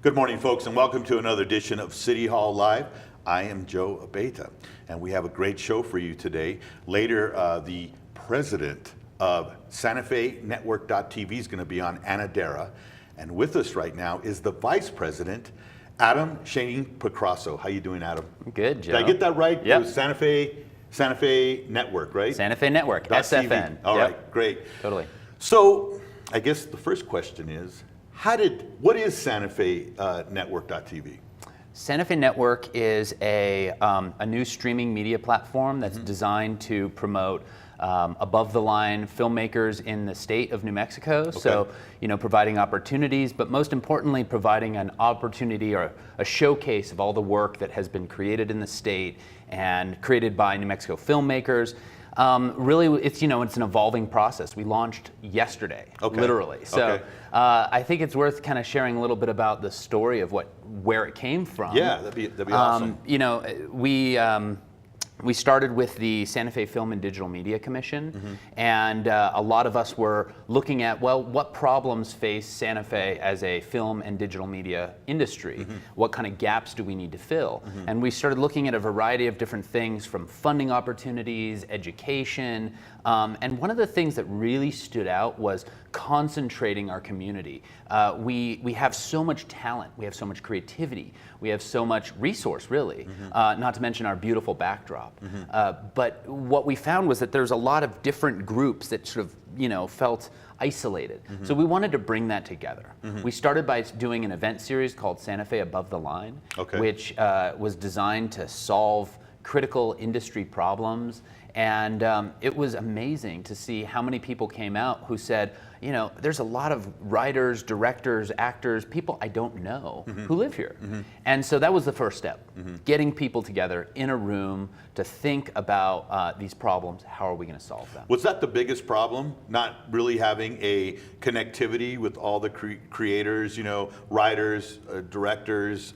Good morning, folks, and welcome to another edition of City Hall Live. I am Joe Abeyta, and we have a great show for you today. Later, the president of Santa Fe Network.tv is going to be on, Darrah. And with us right now is the vice president, Shaening Pokrasso. How you doing, Adam? Good, Joe. Did I get that right? Yep. It was Santa Fe Network, right? Santa Fe Network, SFN. TV. All right, great. Totally. So, I guess the first question is, what is Santa Fe Network.tv? Santa Fe Network is a new streaming media platform that's designed to promote above-the-line filmmakers in the state of New Mexico. Okay. So, providing opportunities, but most importantly, providing an opportunity or a showcase of all the work that has been created in the state and created by New Mexico filmmakers. Really, it's an evolving process. We launched yesterday, literally. So I think it's worth kind of sharing a little bit about the story of where it came from. Yeah, that'd be awesome. We started with the Santa Fe Film and Digital Media Commission, and a lot of us were looking at, what problems face Santa Fe as a film and digital media industry? What kind of gaps do we need to fill? And we started looking at a variety of different things, from funding opportunities, education, and one of the things that really stood out was concentrating our community. We have so much talent, we have so much creativity, we have so much resource, really, not to mention our beautiful backdrop. But what we found was that there's a lot of different groups that sort of, felt isolated. So we wanted to bring that together. We started by doing an event series called Santa Fe Above the Line, which was designed to solve critical industry problems. And it was amazing to see how many people came out who said, there's a lot of writers, directors, actors, people I don't know who live here. And so that was the first step, getting people together in a room to think about these problems. How are we going to solve them? Was that the biggest problem? Not really having a connectivity with all the creators, writers, directors,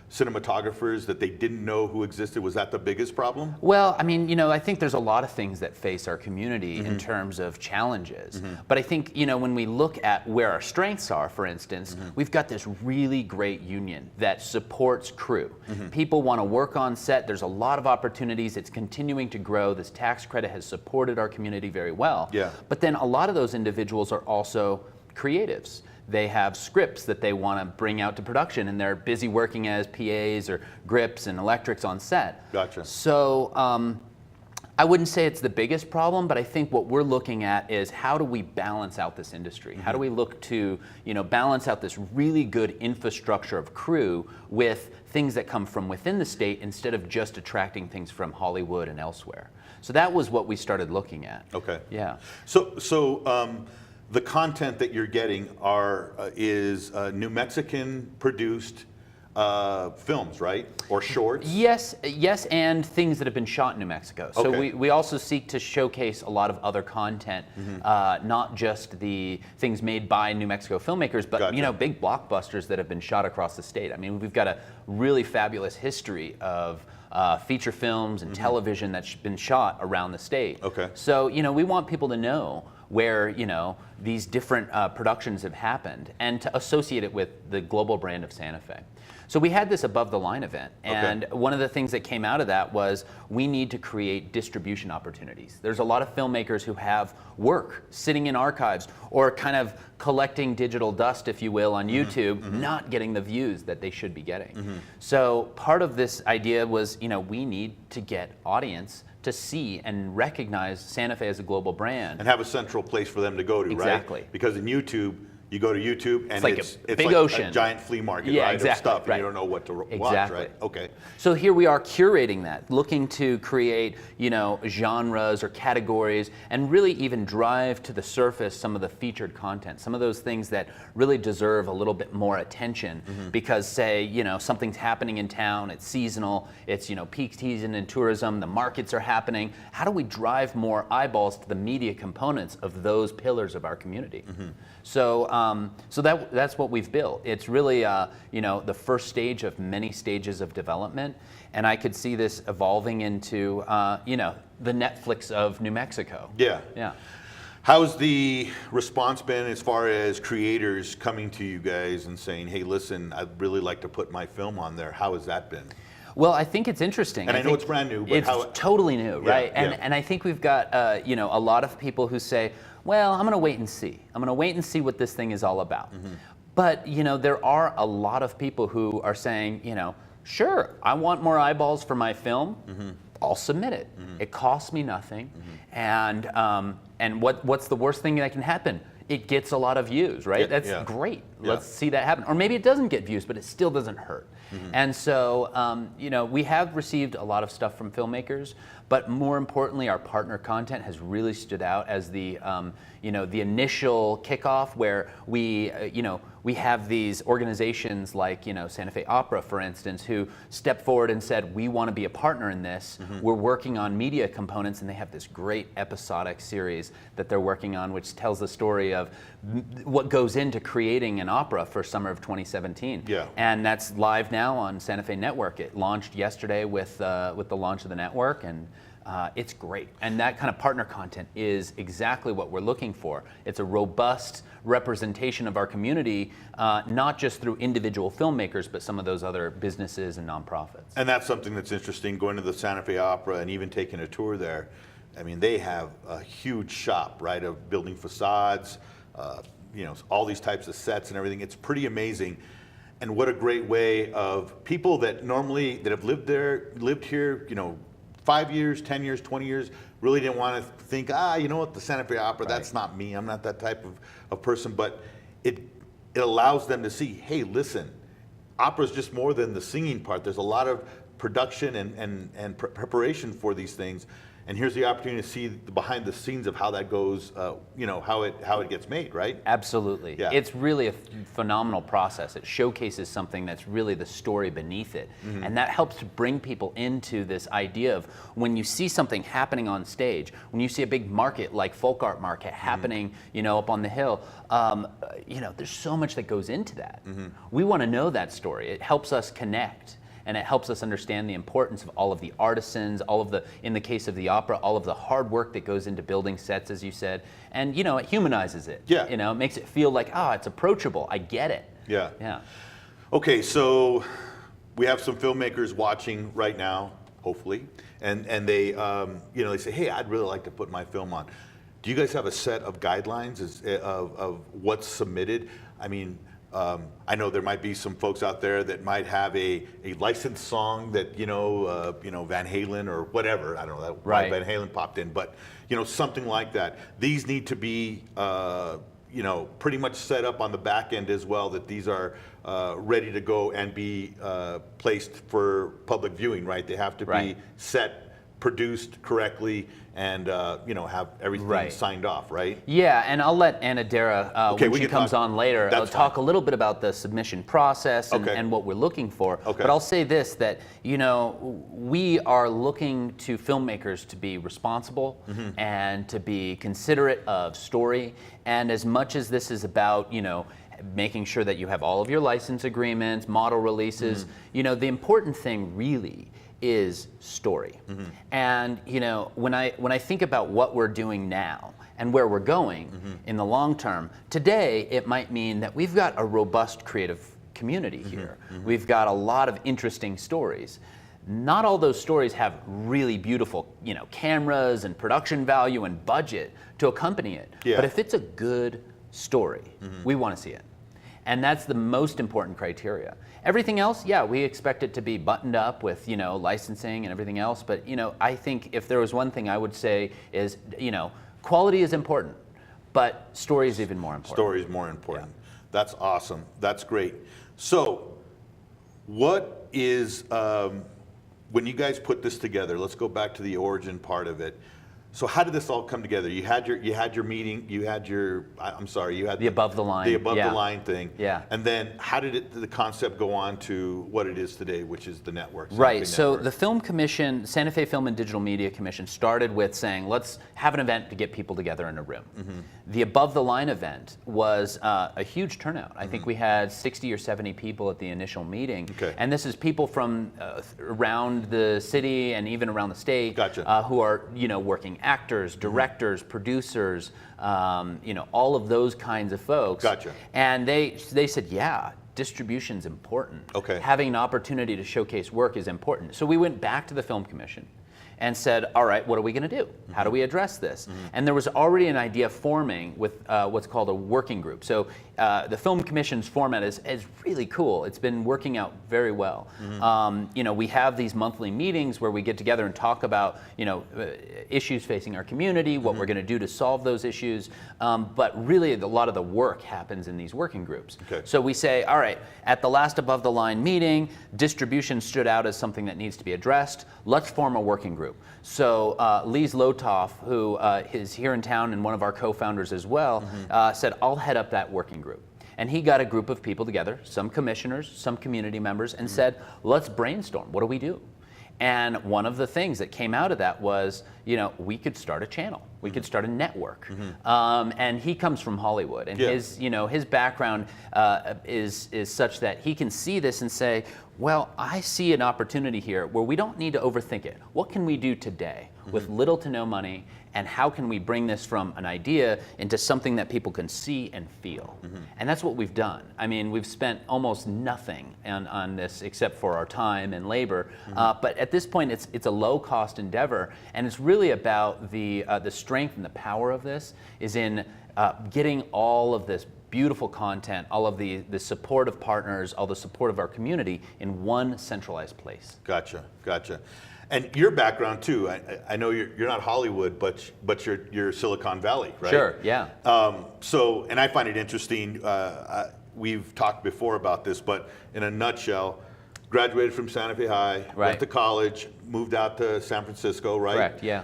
cinematographers, that they didn't know who existed? Was that the biggest problem? Well, I think there's a lot of things that face our community in terms of challenges. But I think, when we look at where our strengths are, for instance, we've got this really great union that supports crew. People want to work on set. There's a lot of opportunities. It's continuing to grow. This tax credit has supported our community very well. Yeah. But then a lot of those individuals are also creatives. They have scripts that they want to bring out to production, and they're busy working as PAs or grips and electrics on set. Gotcha. So I wouldn't say it's the biggest problem, but I think what we're looking at is, how do we balance out this industry? How do we look to balance out this really good infrastructure of crew with things that come from within the state, instead of just attracting things from Hollywood and elsewhere? So that was what we started looking at. Okay. Yeah. So the content that you're getting is New Mexican produced films, right? Or shorts? Yes, and things that have been shot in New Mexico. So Okay. we also seek to showcase a lot of other content, not just the things made by New Mexico filmmakers, but Gotcha. Big blockbusters that have been shot across the state. We've got a really fabulous history of feature films and television that's been shot around the state. Okay. So we want people to know where these different productions have happened, and to associate it with the global brand of Santa Fe. So we had this Above the Line event, and one of the things that came out of that was, we need to create distribution opportunities. There's a lot of filmmakers who have work sitting in archives, or kind of collecting digital dust, if you will, on YouTube, not getting the views that they should be getting. So part of this idea was, we need to get audience to see and recognize Santa Fe as a global brand. And have a central place for them to go to, Exactly. right? Because in YouTube, you go to YouTube and it's it's big like ocean. a giant flea market, Yeah, right, exactly, of stuff, and right. you don't know what to watch, Exactly. right? Okay. So here we are curating that, looking to create, genres or categories, and really even drive to the surface some of the featured content, some of those things that really deserve a little bit more attention, because, say, something's happening in town, it's seasonal, it's, peak season in tourism, the markets are happening. How do we drive more eyeballs to the media components of those pillars of our community? So that's what we've built. It's really the first stage of many stages of development, and I could see this evolving into the Netflix of New Mexico. Yeah. Yeah. How's the response been as far as creators coming to you guys and saying, hey, listen, I'd really like to put my film on there? How has that been? Well, I think it's interesting. And I know it's brand new, but it's totally new, right? Yeah. And I think we've got a lot of people who say, well, I'm going to wait and see. I'm going to wait and see what this thing is all about. But there are a lot of people who are saying, sure, I want more eyeballs for my film. I'll submit it. It costs me nothing, and what's the worst thing that can happen? It gets a lot of views, right? That's great. Let's see that happen. Or maybe it doesn't get views, but it still doesn't hurt. And so, we have received a lot of stuff from filmmakers, but more importantly, our partner content has really stood out as the initial kickoff where we have these organizations like, Santa Fe Opera, for instance, who stepped forward and said, we want to be a partner in this. We're working on media components, and they have this great episodic series that they're working on, which tells the story of what goes into creating an opera for summer of 2017. And that's live now on Santa Fe Network. It launched yesterday with the launch of the network, and it's great. And that kind of partner content is exactly what we're looking for. It's a robust representation of our community, not just through individual filmmakers, but some of those other businesses and nonprofits. And that's something that's interesting, going to the Santa Fe Opera and even taking a tour there. I mean, they have a huge shop, right, of building facades, all these types of sets and everything. It's pretty amazing. And what a great way of people that have lived here, 5 years, 10 years, 20 years, really didn't want to think, the Santa Fe Opera, that's not me. I'm not that type of person. But it allows them to see, hey, listen, opera is just more than the singing part. There's a lot of production and preparation for these things. And here's the opportunity to see the behind the scenes of how that goes, how it gets made, right? Absolutely. It's really a phenomenal process. It showcases something that's really the story beneath it. And that helps to bring people into this idea of when you see something happening on stage, when you see a big market like Folk Art Market happening, up on the hill, there's so much that goes into that. We want to know that story. It helps us connect. And it helps us understand the importance of all of the artisans, in the case of the opera, all of the hard work that goes into building sets, as you said. And, it humanizes it. It makes it feel like, it's approachable. I get it. Yeah. Okay, so we have some filmmakers watching right now, hopefully, and they, they say, hey, I'd really like to put my film on. Do you guys have a set of guidelines of what's submitted? I mean, I know there might be some folks out there that might have a licensed song that Van Halen or whatever, I don't know, why Van Halen popped in, but something like that. These need to be pretty much set up on the back end as well, that these are ready to go and be placed for public viewing, right? They have to be set, produced correctly, and have everything signed off, right? Yeah, and I'll let Darrah, when she comes on later, talk a little bit about the submission process and what we're looking for. But I'll say this, that we are looking to filmmakers to be responsible and to be considerate of story. And as much as this is about making sure that you have all of your license agreements, model releases, the important thing really is story. And when I think about what we're doing now and where we're going in the long term, today it might mean that we've got a robust creative community here. We've got a lot of interesting stories. Not all those stories have really beautiful, cameras and production value and budget to accompany it. But if it's a good story, we want to see it. And that's the most important criteria. Everything else, we expect it to be buttoned up with, licensing and everything else. But, I think if there was one thing I would say is, quality is important, but story is even more important. Story is more important. That's awesome. That's great. So, what is, when you guys put this together, let's go back to the origin part of it. So how did this all come together? You had your meeting. You had the above the line. The above the line thing. Yeah. And then how did the concept go on to what it is today, which is the network? Right. So the Film Commission, Santa Fe Film and Digital Media Commission, started with saying, let's have an event to get people together in a room. The above the line event was a huge turnout. I think we had 60 or 70 people at the initial meeting. And this is people from around the city and even around the state who are working casting, actors, directors, producers, all of those kinds of folks. Gotcha. And they said, yeah, distribution's important. Okay. Having an opportunity to showcase work is important. So we went back to the Film Commission and said, all right, what are we going to do? How do we address this? And there was already an idea forming with what's called a working group. So the Film Commission's format is really cool. It's been working out very well. We have these monthly meetings where we get together and talk about issues facing our community, what we're going to do to solve those issues. But really, a lot of the work happens in these working groups. Okay. So we say, all right, at the last above the line meeting, distribution stood out as something that needs to be addressed. Let's form a working group. So Lise Lotoff, who is here in town and one of our co-founders as well, said, I'll head up that working group. And he got a group of people together, some commissioners, some community members, and said, let's brainstorm. What do we do? And one of the things that came out of that was, we could start a channel. We could start a network. And he comes from Hollywood, and his background is such that he can see this and say, well, I see an opportunity here where we don't need to overthink it. What can we do today with little to no money, and how can we bring this from an idea into something that people can see and feel? And that's what we've done. I mean, we've spent almost nothing on this except for our time and labor. But at this point, it's a low-cost endeavor, and it's really about the strength and the power of this is in getting all of this beautiful content, all of the support of partners, all the support of our community in one centralized place. Gotcha. And your background too. I know you're not Hollywood, but you're Silicon Valley, right? Sure. Yeah. And I find it interesting. We've talked before about this, but in a nutshell, graduated from Santa Fe High, went to college, moved out to San Francisco, right? Correct. Yeah.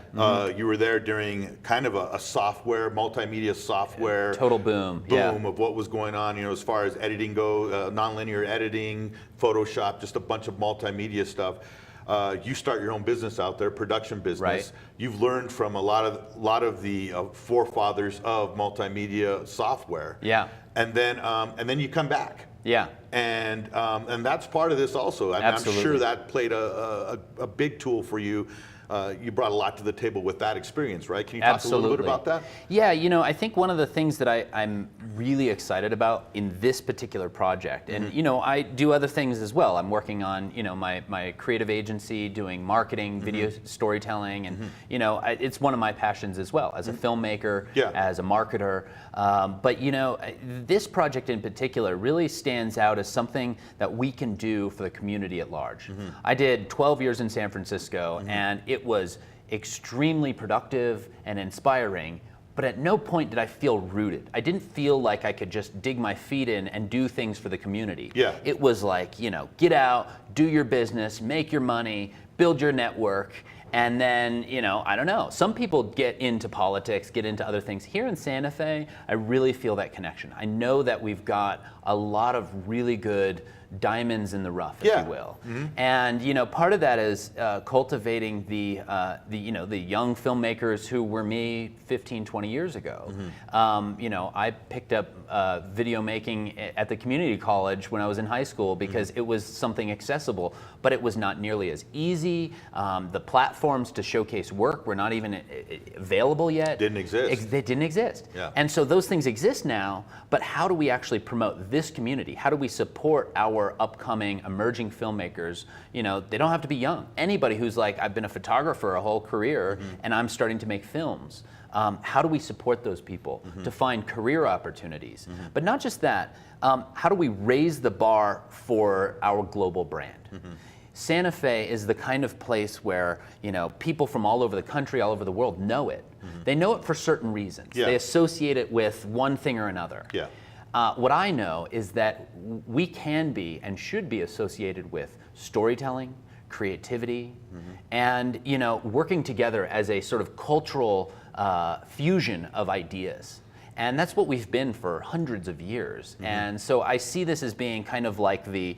You were there during kind of a software, multimedia software total boom of what was going on. As far as editing go, nonlinear editing, Photoshop, just a bunch of multimedia stuff. You start your own business out there, production business. Right. You've learned from a lot of the forefathers of multimedia software. Yeah. And then you come back. Yeah. And that's part of this also. I'm sure that played a big tool for you. You brought a lot to the table with that experience, right? Can you talk a little bit about that? Yeah, I think one of the things that I'm really excited about in this particular project, and I do other things as well. I'm working on my creative agency, doing marketing, video storytelling, and it's one of my passions as well as a filmmaker, as a marketer. But this project in particular really stands out as something that we can do for the community at large. I did 12 years in San Francisco, and it was extremely productive and inspiring, but at no point did I feel rooted. I didn't feel like I could just dig my feet in and do things for the community. Yeah. It was like, get out, do your business, make your money, build your network, and then, I don't know. Some people get into politics, get into other things. Here in Santa Fe, I really feel that connection. I know that we've got a lot of really good diamonds in the rough, if you will. And part of that is cultivating the young filmmakers who were me 15, 20 years ago. I picked up video making at the community college when I was in high school because it was something accessible, but it was not nearly as easy. The platforms to showcase work were not even available yet. Didn't exist. They didn't exist. Yeah. And so those things exist now, but how do we actually promote this community? How do we support our upcoming emerging filmmakers? They don't have to be young. Anybody who's like, I've been a photographer a whole career and I'm starting to make films. How do we support those people to find career opportunities? But not just that, how do we raise the bar for our global brand? Santa Fe is the kind of place where people from all over the country, all over the world know it. They know it for certain reasons. Yeah. They associate it with one thing or another. Yeah. What I know is that we can be and should be associated with storytelling, creativity, and working together as a sort of cultural fusion of ideas. And that's what we've been for hundreds of years. And so I see this as being kind of like the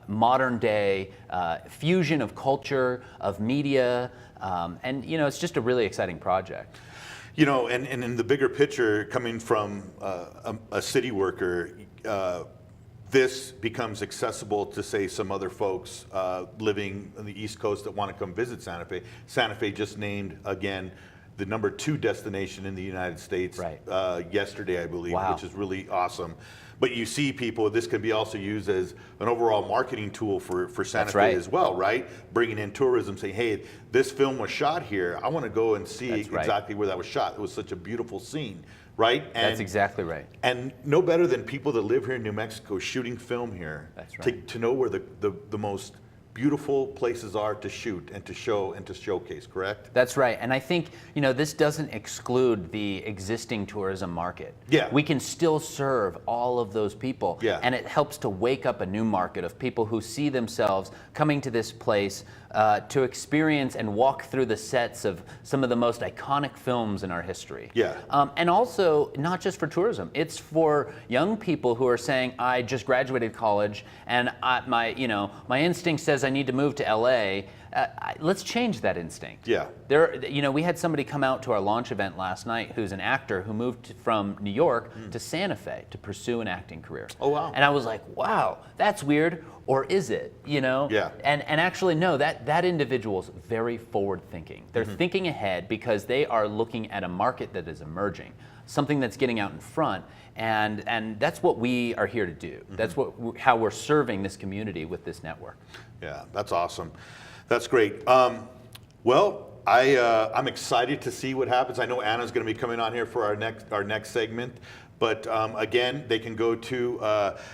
modern day fusion of culture, of media, and it's just a really exciting project. And in the bigger picture, coming from a city worker, this becomes accessible to, say, some other folks living on the East Coast that want to come visit Santa Fe. Santa Fe just named, again, the #2 destination in the United States yesterday, I believe, Wow. which is really awesome. But you see people, this can be also used as an overall marketing tool for Santa Fe as well, right? Bringing in tourism, saying, hey, this film was shot here. I want to go and see exactly where that was shot. It was such a beautiful scene, right? And That's exactly right. And no better than people that live here in New Mexico shooting film here. That's right. To know where the most beautiful places are to shoot and to show and to showcase, correct? That's right. And I think, this doesn't exclude the existing tourism market. Yeah. We can still serve all of those people. Yeah. And it helps to wake up a new market of people who see themselves coming to this place to experience and walk through the sets of some of the most iconic films in our history. Yeah. And also, not just for tourism, it's for young people who are saying, I just graduated college and my instinct says I need to move to LA. Let's change that instinct. Yeah. We had somebody come out to our launch event last night who's an actor who moved from New York to Santa Fe to pursue an acting career. Oh, wow. And I was like, wow, that's weird. Or is it, Yeah. And actually, no, that individual's very forward thinking. They're thinking ahead because they are looking at a market that is emerging, something that's getting out in front. And that's what we are here to do. That's how we're serving this community with this network. Yeah, that's awesome. That's great. Well, I'm excited to see what happens. I know Anna's going to be coming on here for our next segment. But again, they can go to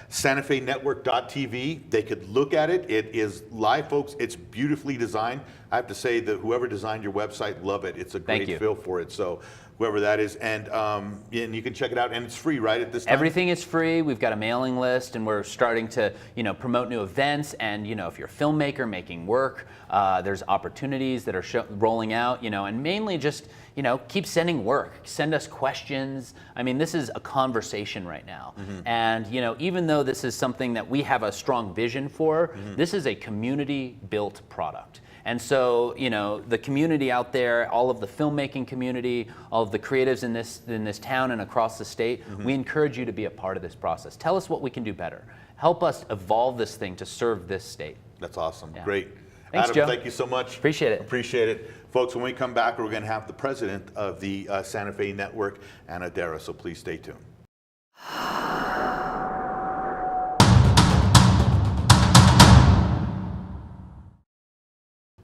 SantaFeNetwork.tv. They could look at it. It is live, folks. It's beautifully designed. I have to say that whoever designed your website, love it. It's a great feel for it. So whoever that is, and you can check it out, and it's free, right, at this time? Everything is free. We've got a mailing list, and we're starting to, promote new events. And if you're a filmmaker making work, there's opportunities that are rolling out. And mainly just keep sending work. Send us questions. I mean, this is a conversation right now, and even though this is something that we have a strong vision for, this is a community-built product. And so, the community out there, all of the filmmaking community, all of the creatives in this town and across the state, we encourage you to be a part of this process. Tell us what we can do better. Help us evolve this thing to serve this state. That's awesome. Yeah. Great. Thanks, Adam, Joe. thank you so much. Appreciate it. Appreciate it. Folks, when we come back, we're going to have the president of the Santa Fe Network, Darrah, so please stay tuned.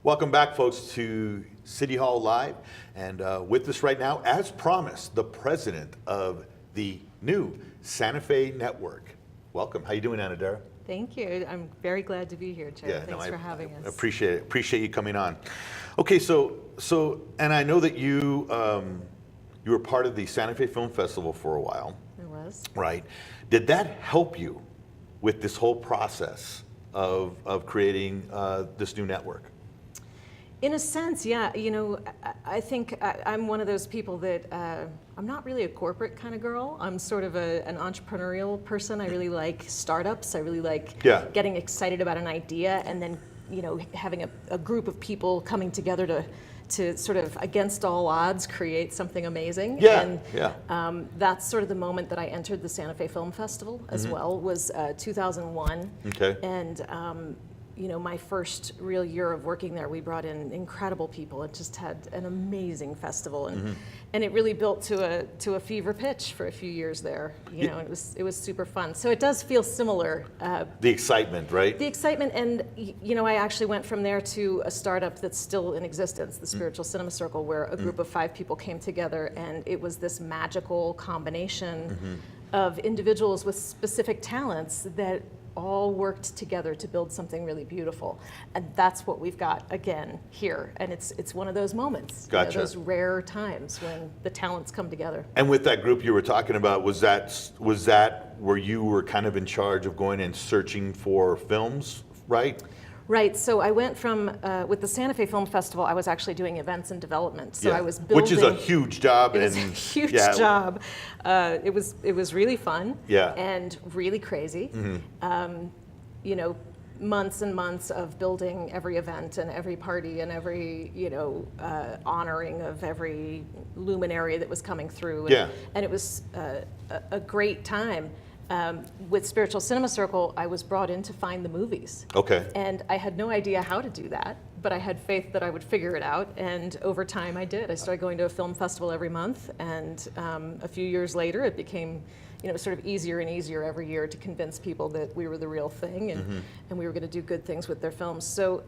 Welcome back, folks, to City Hall Live. And with us right now, as promised, the president of the new Santa Fe Network. Welcome. How you doing, Darrah? Thank you. I'm very glad to be here, Joe. Thanks for having us. Appreciate it. Appreciate you coming on. Okay, so and I know that you were part of the Santa Fe Film Festival for a while. I was. Right. Did that help you with this whole process of creating this new network? In a sense, yeah. I think I'm one of those people that I'm not really a corporate kind of girl. I'm sort of an entrepreneurial person. I really like startups. I really like getting excited about an idea and then, having a group of people coming together to sort of, against all odds, create something amazing. That's sort of the moment that I entered the Santa Fe Film Festival as well, was 2001. Okay. And my first real year of working there, we brought in incredible people. It just had an amazing festival, and it really built to a fever pitch for a few years there. And it was super fun. So it does feel similar. The excitement, right? The excitement, and I actually went from there to a startup that's still in existence, the Spiritual Cinema Circle, where a group of 5 people came together, and it was this magical combination of individuals with specific talents that all worked together to build something really beautiful. And that's what we've got again here. And it's one of those moments, Gotcha. Those rare times when the talents come together. And with that group you were talking about, was that where you were kind of in charge of going and searching for films, right? Right, so I went from, with the Santa Fe Film Festival, I was actually doing events and development. So I was building. Which is a huge job. It was a huge job. It was really fun and really crazy. Months and months of building every event and every party and every, honoring of every luminary that was coming through. And it was a great time. With Spiritual Cinema Circle, I was brought in to find the movies. Okay. And I had no idea how to do that, but I had faith that I would figure it out. And over time, I did. I started going to a film festival every month, and a few years later, it became, sort of easier and easier every year to convince people that we were the real thing, and we were going to do good things with their films. So,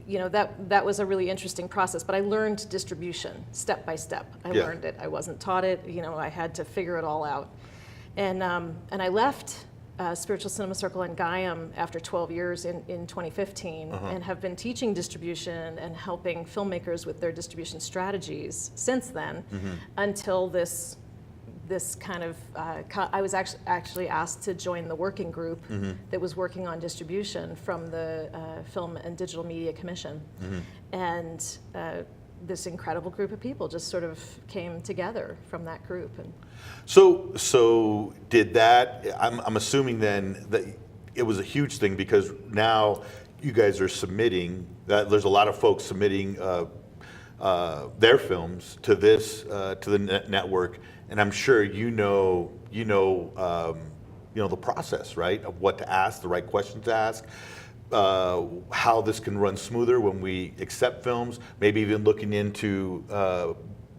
that was a really interesting process. But I learned distribution step by step. I learned it. I wasn't taught it. I had to figure it all out. And I left Spiritual Cinema Circle and Gaiam after 12 years in 2015, and have been teaching distribution and helping filmmakers with their distribution strategies since then, until this kind of, I was actually asked to join the working group that was working on distribution from the Film and Digital Media Commission. And this incredible group of people just sort of came together from that group. And So did that, I'm assuming then that it was a huge thing, because now you guys are submitting, that there's a lot of folks submitting their films to this, to the network, and I'm sure the process, right, of what to ask, the right questions to ask, how this can run smoother when we accept films, maybe even looking into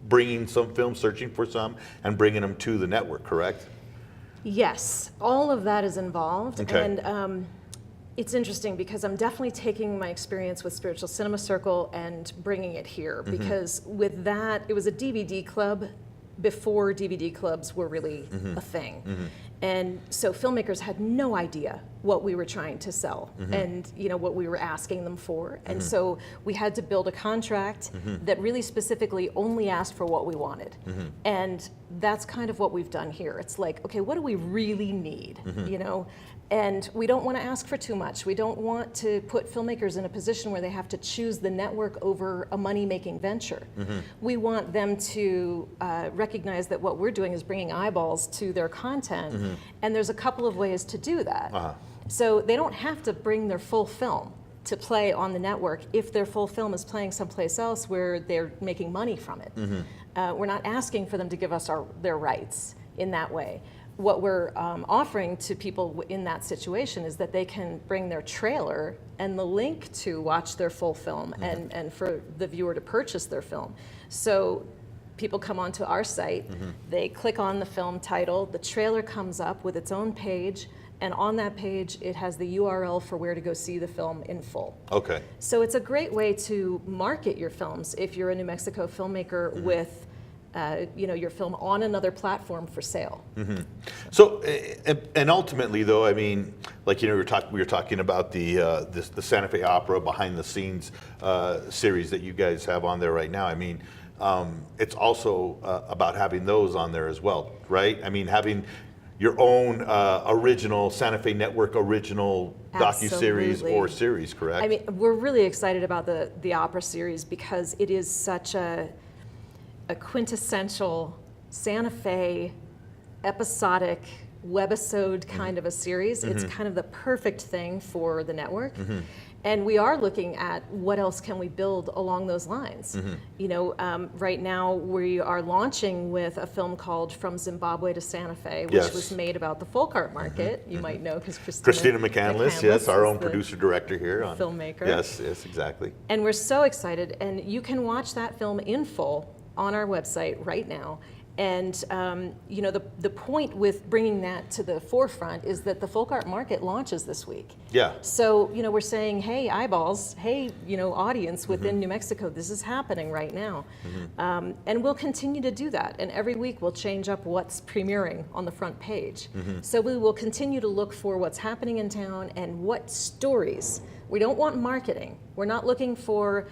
bringing some films, searching for some, and bringing them to the network, correct? yes, all of that is involved. Okay. And it's interesting because I'm definitely taking my experience with Spiritual Cinema Circle and bringing it here, because with that, it was a DVD club before DVD clubs were really a thing. And so filmmakers had no idea what we were trying to sell and what we were asking them for. And so we had to build a contract that really specifically only asked for what we wanted. And that's kind of what we've done here. It's like, okay, what do we really need? And we don't want to ask for too much. We don't want to put filmmakers in a position where they have to choose the network over a money-making venture. We want them to recognize that what we're doing is bringing eyeballs to their content, and there's a couple of ways to do that. So they don't have to bring their full film to play on the network if their full film is playing someplace else where they're making money from it. We're not asking for them to give us their rights in that way. What we're offering to people in that situation is that they can bring their trailer and the link to watch their full film, and for the viewer to purchase their film. So people come onto our site, they click on the film title, the trailer comes up with its own page, and on that page it has the URL for where to go see the film in full. Okay. So it's a great way to market your films if you're a New Mexico filmmaker with your film on another platform for sale. So, and ultimately, though, I mean, like we were talking about the Santa Fe Opera behind the scenes series that you guys have on there right now. I mean, it's also about having those on there as well, right? I mean, having your own original Santa Fe Network original docuseries or series, correct? I mean, we're really excited about the opera series because it is such a quintessential Santa Fe episodic webisode kind of a series. It's kind of the perfect thing for the network. And we are looking at what else can we build along those lines. Right now we are launching with a film called From Zimbabwe to Santa Fe, which was made about the folk art market. You might know because Christina McCandless, yes, our own producer director here. Filmmaker. Yes, exactly. And we're so excited. And you can watch that film in full on our website right now. And the point with bringing that to the forefront is that the folk art market launches this week. Yeah. So we're saying, hey, eyeballs, hey, audience within New Mexico, this is happening right now. And we'll continue to do that. And every week we'll change up what's premiering on the front page. So we will continue to look for what's happening in town and what stories. We don't want marketing. We're not looking for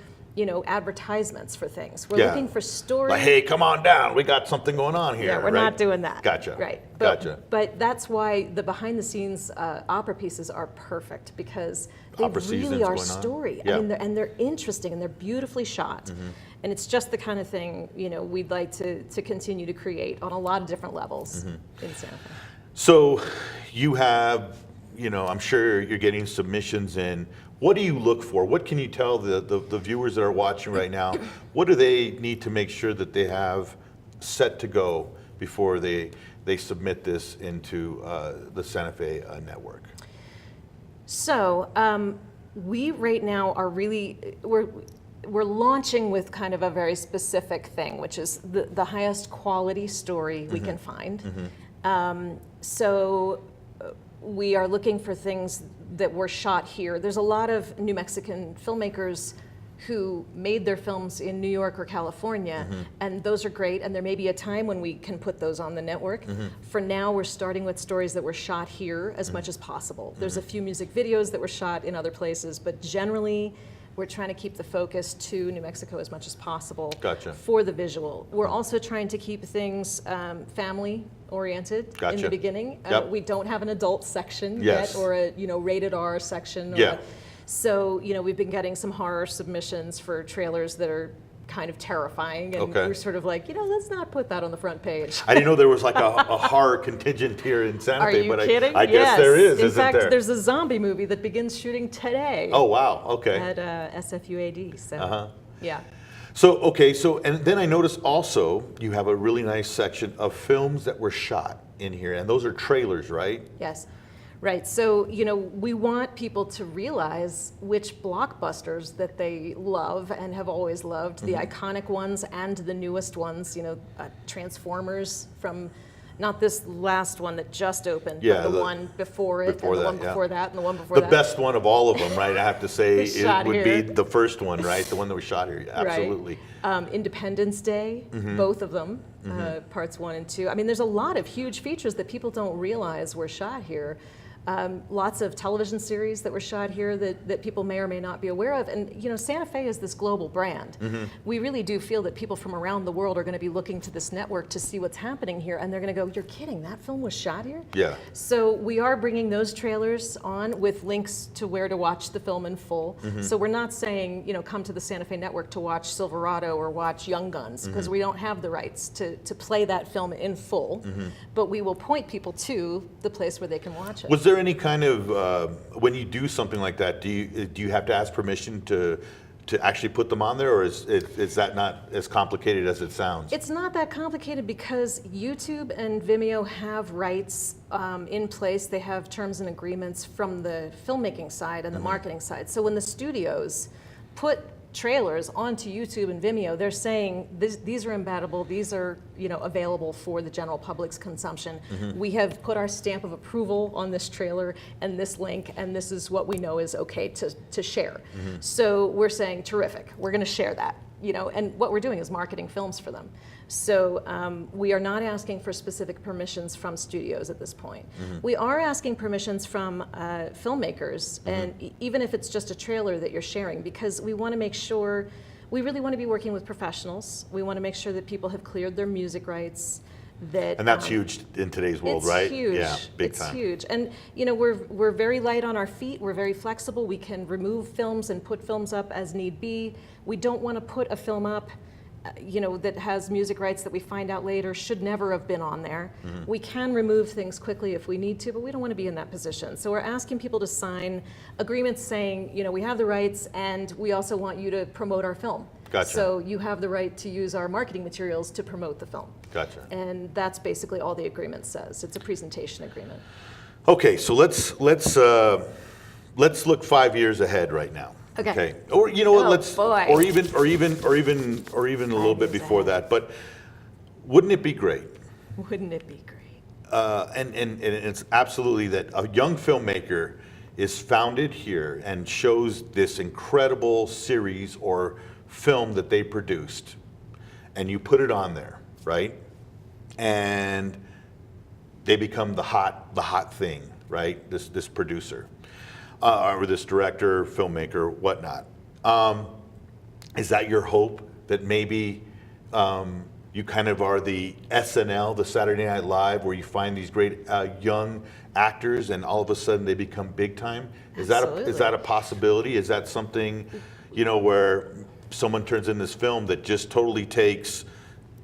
advertisements for things. We're looking for stories. Like, hey, come on down. We got something going on here. Yeah, we're not doing that. Gotcha. Right. Gotcha. But that's why the behind-the-scenes opera pieces are perfect because they really are story. Yeah. I mean, they're interesting and they're beautifully shot. And it's just the kind of thing we'd like to continue to create on a lot of different levels in Santa Fe. So you have, I'm sure you're getting submissions in. What do you look for? What can you tell the viewers that are watching right now? What do they need to make sure that they have set to go before they they submit this into the Santa Fe network? So we right now are really, we're launching with kind of a very specific thing, which is the highest quality story we can find. So we are looking for things that were shot here. There's a lot of New Mexican filmmakers who made their films in New York or California, and those are great, and there may be a time when we can put those on the network. For now, we're starting with stories that were shot here as much as possible. There's a few music videos that were shot in other places, but generally, we're trying to keep the focus to New Mexico as much as possible for the visual. We're also trying to keep things family-oriented in the beginning. We don't have an adult section yet, or a rated R section. Or so we've been getting some horror submissions for trailers that are kind of terrifying, and we're sort of like, let's not put that on the front page. I didn't know there was like a horror contingent here in Santa Fe, but kidding? I guess there is, in isn't fact, there? there's a zombie movie that begins shooting today. Oh, wow, okay. At SFUAD, so yeah. So, and then I noticed also you have a really nice section of films that were shot in here, and those are trailers, right? Yes. Right, so we want people to realize which blockbusters that they love and have always loved, the iconic ones and the newest ones, Transformers from, not this last one that just opened, but the one before it, and the one before that, and the one before that. The best one of all of them, right, I have to say, it would here. be the first one, right, the one that was shot here, absolutely. Right. Independence Day, both of them, parts 1 and 2. I mean, there's a lot of huge features that people don't realize were shot here. Lots of television series that were shot here that people may or may not be aware of. And Santa Fe is this global brand. We really do feel that people from around the world are going to be looking to this network to see what's happening here, and they're going to go, you're kidding, that film was shot here? Yeah. So we are bringing those trailers on with links to where to watch the film in full. So we're not saying, come to the Santa Fe network to watch Silverado or watch Young Guns, because we don't have the rights to play that film in full, but we will point people to the place where they can watch it. Was there any kind of, when you do something like that, do you have to ask permission to actually put them on there, or is that not as complicated as it sounds? It's not that complicated because YouTube and Vimeo have rights in place. They have terms and agreements from the filmmaking side and the marketing side. So when the studios put trailers onto YouTube and Vimeo, they're saying these are embeddable, these are available for the general public's consumption. We have put our stamp of approval on this trailer and this link, and this is what we know is okay to share. So we're saying, terrific, we're going to share that. And what we're doing is marketing films for them. So we are not asking for specific permissions from studios at this point. We are asking permissions from filmmakers, and even if it's just a trailer that you're sharing, because we want to make sure, we really want to be working with professionals. We want to make sure that people have cleared their music rights. And that's huge in today's world, right? It's huge. Yeah, big it's time. Huge. And we're very light on our feet. We're very flexible. We can remove films and put films up as need be. We don't want to put a film up that has music rights that we find out later should never have been on there. We can remove things quickly if we need to, but we don't want to be in that position. So we're asking people to sign agreements saying, we have the rights, and we also want you to promote our film. Gotcha. So you have the right to use our marketing materials to promote the film. Gotcha. And that's basically all the agreement says. It's a presentation agreement. Okay, so let's look 5 years ahead right now. Okay. Or let's boy. or even a little bit before that. But wouldn't it be great? Wouldn't it be great? And it's absolutely that a young filmmaker is founded here and shows this incredible series or film that they produced, and you put it on there, right? And they become the hot thing, right? This producer. Or this director, filmmaker, whatnot. Is that your hope, that maybe you kind of are the SNL, the Saturday Night Live, where you find these great young actors and all of a sudden they become big time? Is that a possibility? Is that something, where someone turns in this film that just totally takes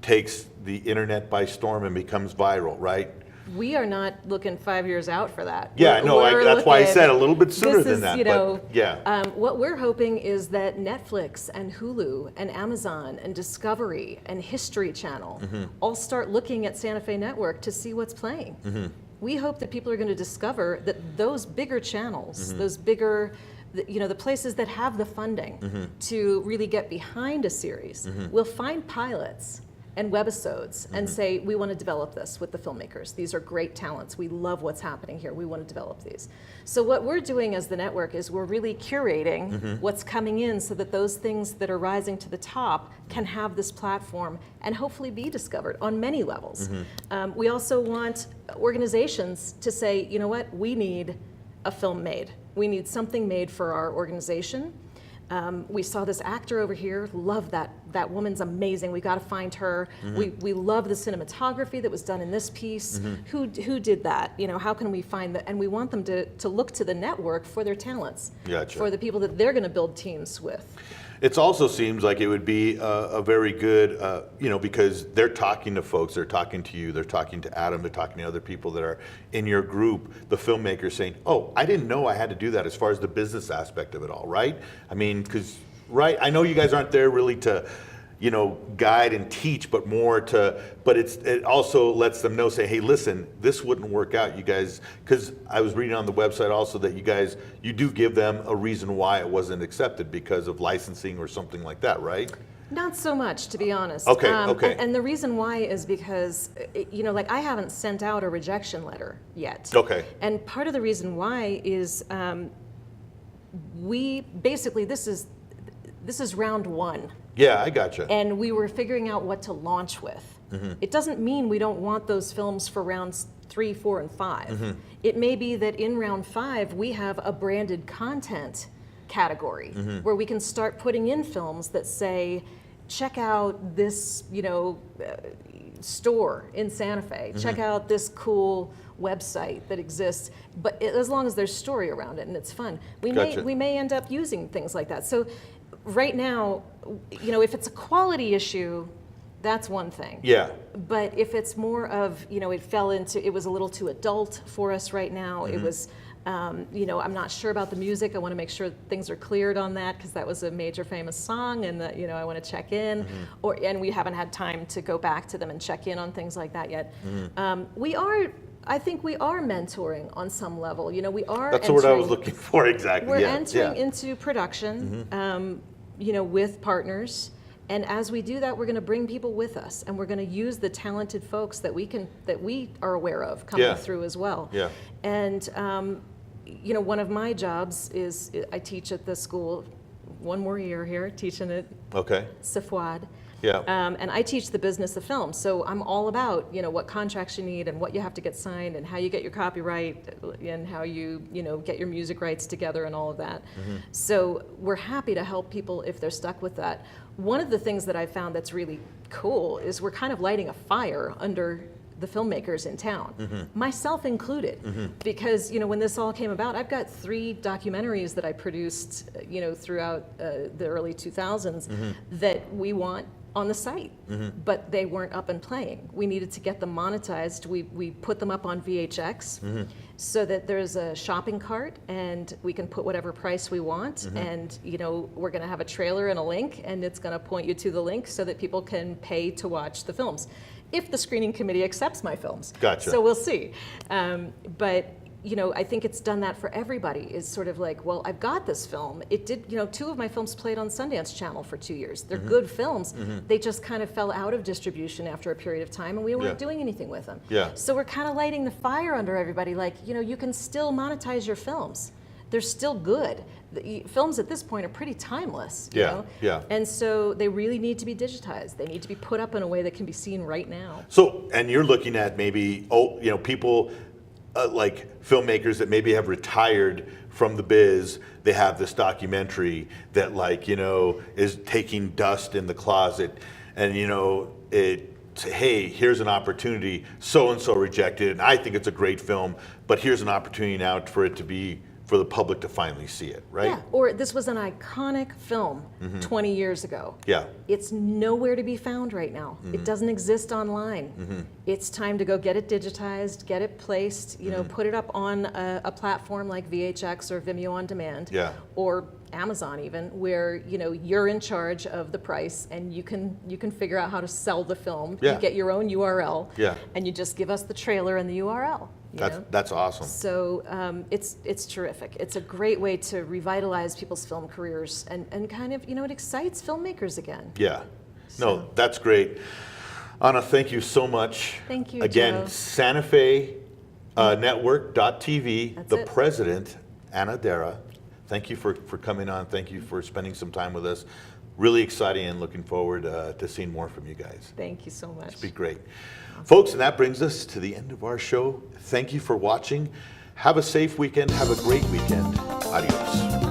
the internet by storm and becomes viral, right? we are not looking 5 years out for that. Yeah, no, that's why I said a little bit sooner than that. You know, but yeah. What we're hoping is that Netflix and Hulu and Amazon and Discovery and History Channel all start looking at Santa Fe Network to see what's playing. We hope that people are going to discover that those bigger channels, those bigger, you know, the places that have the funding to really get behind a series will find pilots and webisodes and say, we want to develop this with the filmmakers. These are great talents. We love what's happening here. We want to develop these. So what we're doing as the network is we're really curating what's coming in so that those things that are rising to the top can have this platform and hopefully be discovered on many levels. We also want organizations to say, you know what, we need a film made. We need something made for our organization. We saw this actor over here, love that woman's amazing, we got to find her. We love the cinematography that was done in this piece. Who did that? You know, how can we find that? And we want them to look to the network for their talents, for the people that they're going to build teams with. It also seems like it would be a very good, you know, because they're talking to folks, they're talking to you, they're talking to Adam, they're talking to other people that are in your group, the filmmakers saying, oh, I didn't know I had to do that as far as the business aspect of it all, right? I mean, because, right, I know you guys aren't there really to, you know, guide and teach, but more to, but it also lets them know, say, hey, listen, this wouldn't work out, you guys, because I was reading on the website also that you do give them a reason why it wasn't accepted because of licensing or something like that, right? Not so much, to be honest. Okay, okay. And the reason why is because, you know, like I haven't sent out a rejection letter yet. Okay. And part of the reason why is we basically, this is round one. Yeah, I gotcha. And we were figuring out what to launch with. It doesn't mean we don't want those films for rounds 3, 4, and 5. It may be that in round 5 we have a branded content category where we can start putting in films that say, check out this, you know, store in Santa Fe. Check out this cool website that exists. But as long as there's story around it and it's fun, we may end up using things like that. So right now, you know, if it's a quality issue, that's one thing. Yeah. But if it's more of, you know, it was a little too adult for us right now. It was, you know, I'm not sure about the music. I want to make sure things are cleared on that because that was a major famous song and that, you know, I want to check in. And we haven't had time to go back to them and check in on things like that yet. I think we are mentoring on some level. You know, we are. That's what I was looking for, exactly. We're entering into production, you know, with partners. And as we do that, we're going to bring people with us, and we're going to use the talented folks that we are aware of coming through as well. Yeah. And you know, one of my jobs is I teach at the school. One more year here, teaching at Safwad. Yeah. And I teach the business of film, so I'm all about, you know, what contracts you need and what you have to get signed and how you get your copyright and how you know, get your music rights together and all of that. So we're happy to help people if they're stuck with that. One of the things that I found that's really cool is we're kind of lighting a fire under the filmmakers in town, myself included, because, you know, when this all came about, I've got 3 documentaries that I produced, you know, throughout the early 2000s that we want on the site, but they weren't up and playing. We needed to get them monetized. We put them up on VHX so that there's a shopping cart and we can put whatever price we want. And, you know, we're going to have a trailer and a link, and it's going to point you to the link so that people can pay to watch the films, if the screening committee accepts my films. Gotcha. So we'll see. But you know, I think it's done that for everybody, is sort of like, well, I've got this film. It did, you know, 2 of my films played on Sundance Channel for 2 years. They're good films. They just kind of fell out of distribution after a period of time, and we weren't doing anything with them. So we're kind of lighting the fire under everybody, like, you know, you can still monetize your films. They're still good. The films at this point are pretty timeless, you know? And so they really need to be digitized. They need to be put up in a way that can be seen right now. So, and you're looking at maybe, you know, people like filmmakers that maybe have retired from the biz, they have this documentary that, like, you know, is taking dust in the closet, and, you know, hey, here's an opportunity, so-and-so rejected, and I think it's a great film, but here's an opportunity now for it to be for the public to finally see it, right? Yeah, or this was an iconic film 20 years ago. Yeah. It's nowhere to be found right now. It doesn't exist online. It's time to go get it digitized, get it placed, you know, put it up on a platform like VHX or Vimeo on demand, Yeah. or Amazon even, where, you know, you're in charge of the price and you can figure out how to sell the film. Yeah. You get your own URL, Yeah. and you just give us the trailer and the URL. You know? That's awesome. So it's terrific. It's a great way to revitalize people's film careers and kind of, you know, it excites filmmakers again. Yeah. No, that's great. Anna, thank you so much. Thank you, Again, Joe. Santa Fe Network.tv, That's the it. president, Anna Darrah. Thank you for coming on. Thank you for spending some time with us. Really exciting and looking forward to seeing more from you guys. Thank you so much. It'd be great. Folks, and that brings us to the end of our show. Thank you for watching. Have a safe weekend. Have a great weekend. Adios.